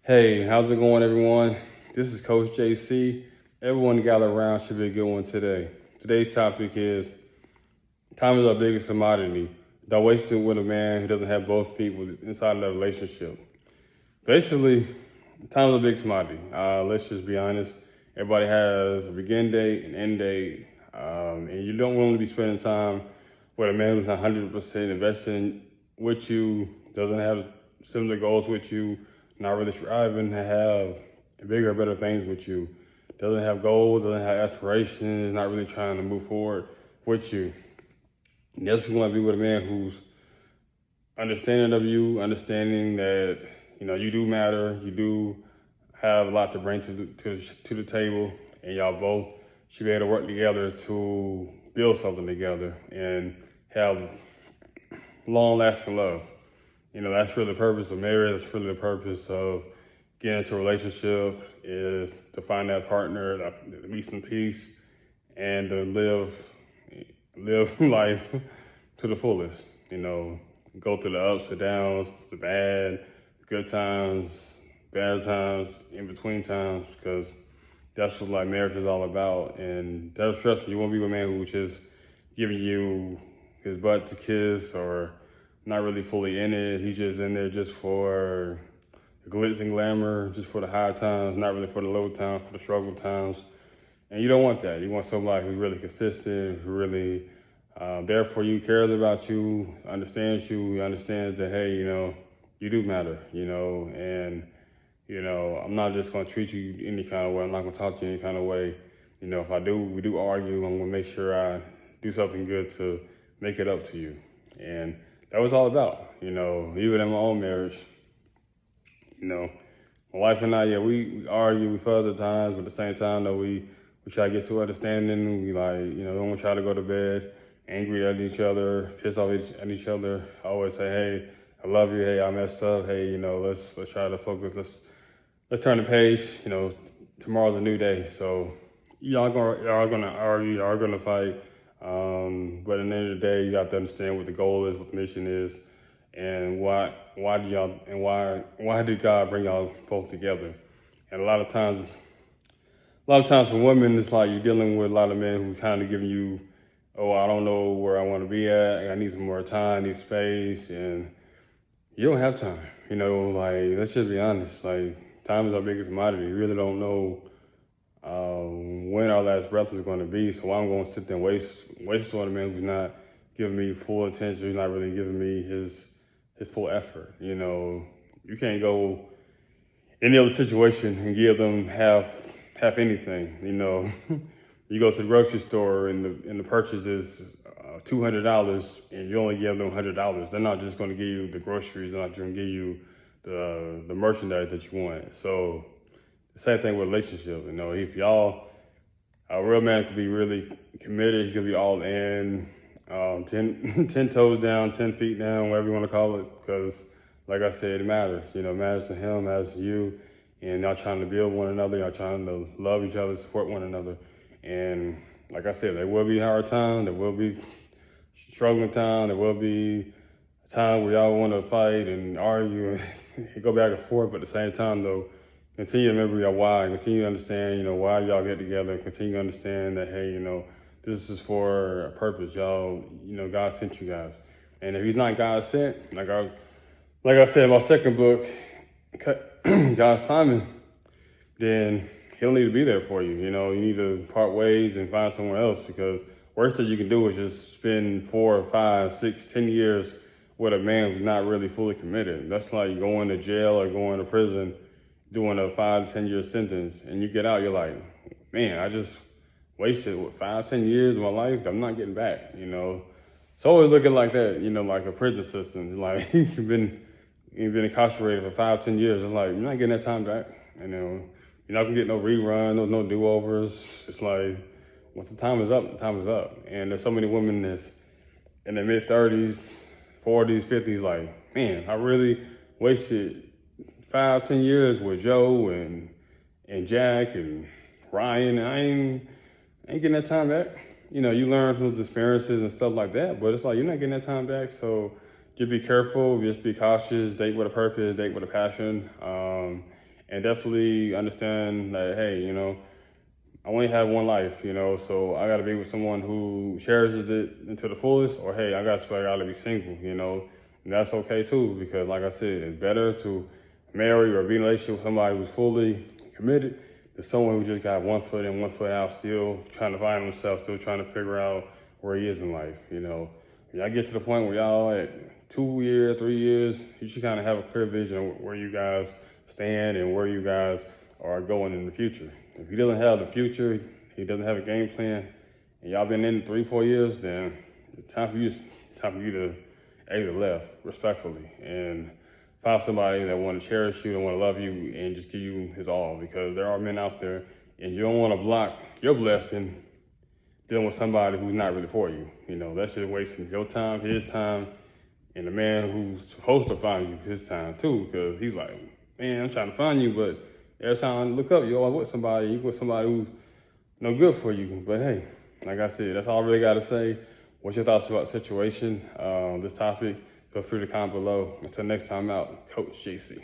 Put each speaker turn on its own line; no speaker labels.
Hey, how's it going, everyone? This is Coach JC. Everyone gather around should be a good one today. Today's topic is time is our biggest commodity. Don't waste it with a man who doesn't have both feet inside of the relationship. Basically, time is a big commodity. Let's just be honest. Everybody has a begin date and end date, and you don't want to be spending time with a man who's not 100% investing with you, doesn't have similar goals with you, not really striving to have bigger, better things with you, doesn't have goals, doesn't have aspirations, not really trying to move forward with you. And that's what you want to be with a man who's understanding of you, understanding that you do matter, you do have a lot to bring to the table, and y'all both should be able to work together to build something together and have long-lasting love. That's really the purpose of marriage. That's really the purpose of getting into a relationship, is to find that partner, to be some peace, and to live life to the fullest. Go through the ups and downs, the bad, good times, bad times, in between times, because that's what marriage is all about. And that's trust me, you won't be with a man who's just giving you his butt to kiss or not really fully in it. He's just in there just for the glitz and glamour, just for the high times, not really for the low times, for the struggle times. And you don't want that. You want somebody who's really consistent, who really there for you, cares about you, understands you, understands that, hey, you do matter, and, I'm not just going to treat you any kind of way. I'm not going to talk to you any kind of way. If we do argue, I'm going to make sure I do something good to make it up to you. And that was all about, even in my own marriage, my wife and I, yeah, we argue, we fuss at times, but at the same time, though, we try to get to understanding. We don't want to try to go to bed angry at each other, pissed off at each other. I always say, hey, I love you. Hey, I messed up. Hey, let's try to focus. Let's turn the page. Tomorrow's a new day. So y'all are gonna argue, y'all are gonna fight. But at the end of the day, you have to understand what the goal is, what the mission is, and why did God bring y'all both together? And a lot of times for women, it's like you're dealing with a lot of men who kind of giving you, oh, I don't know where I want to be at. I need some more time, I need space, and you don't have time. Let's just be honest. Time is our biggest commodity. You really don't know when our last breath is going to be. So I'm going to sit there and waste on a man who's not giving me full attention. He's not really giving me his full effort. You can't go any other situation and give them half anything. You go to the grocery store and the purchase is $200 and you only give them $100. They're not just going to give you the groceries. They're not just going to give you the merchandise that you want. So the same thing with relationship. If a real man could be really committed. He could be all in, 10 toes down, 10 feet down, whatever you want to call it. Because, like I said, it matters. It matters to him, matters to you. And y'all trying to build one another. Y'all trying to love each other, support one another. And like I said, there will be hard time. There will be struggling time. There will be a time where y'all want to fight and argue and go back and forth. But at the same time, though, continue to remember your why. Continue to understand, why y'all get together. Continue to understand that, hey, this is for a purpose. Y'all, God sent you guys. And if he's not God sent, like I said in my second book, God's timing, then he'll need to be there for you. You need to part ways and find someone else, because worst thing you can do is just spend 4, 5, 6, 10 years with a man who's not really fully committed. That's like going to jail or going to prison, doing a 5 to 10 year sentence, and you get out, you're like, man, I just wasted 5, 10 years of my life. I'm not getting back. It's always looking like that. Like a prison system. Like you've been incarcerated for 5, 10 years. It's like you're not getting that time back. You're not gonna get no rerun, no do-overs. It's like once the time is up, the time is up. And there's so many women that's in their mid-30s, 40s, 50s. Like, man, I really wasted 5, 10 years with Joe and Jack and Ryan. And I ain't getting that time back. You learn from those experiences and stuff like that, but it's like you're not getting that time back. So just be careful, just be cautious, date with a purpose, date with a passion. and definitely understand that, hey, you know, I only have one life, you know, so I got to be with someone who cherishes it into the fullest, or hey, I got to be single, you know, and that's okay too, because like I said, it's better to marry or be in a relationship with somebody who's fully committed than someone who just got one foot in, one foot out, still trying to find himself, still trying to figure out where he is in life, you know. When y'all get to the point where y'all at 2 years, 3 years, you should kind of have a clear vision of where you guys stand and where you guys are going in the future. If he doesn't have the future, he doesn't have a game plan, and y'all been in 3, 4 years, then it's time for you to exit left respectfully and find somebody that want to cherish you, that want to love you, and just give you his all. Because there are men out there, and you don't want to block your blessing dealing with somebody who's not really for you. You know, that's just wasting your time, his time, and the man who's supposed to find you his time too. Because he's like, man, I'm trying to find you, but every time I look up, you're always with somebody. You with somebody who's no good for you. But hey, like I said, that's all I really got to say. What's your thoughts about the situation, this topic? Feel free to comment below. Until next time out, Coach JC.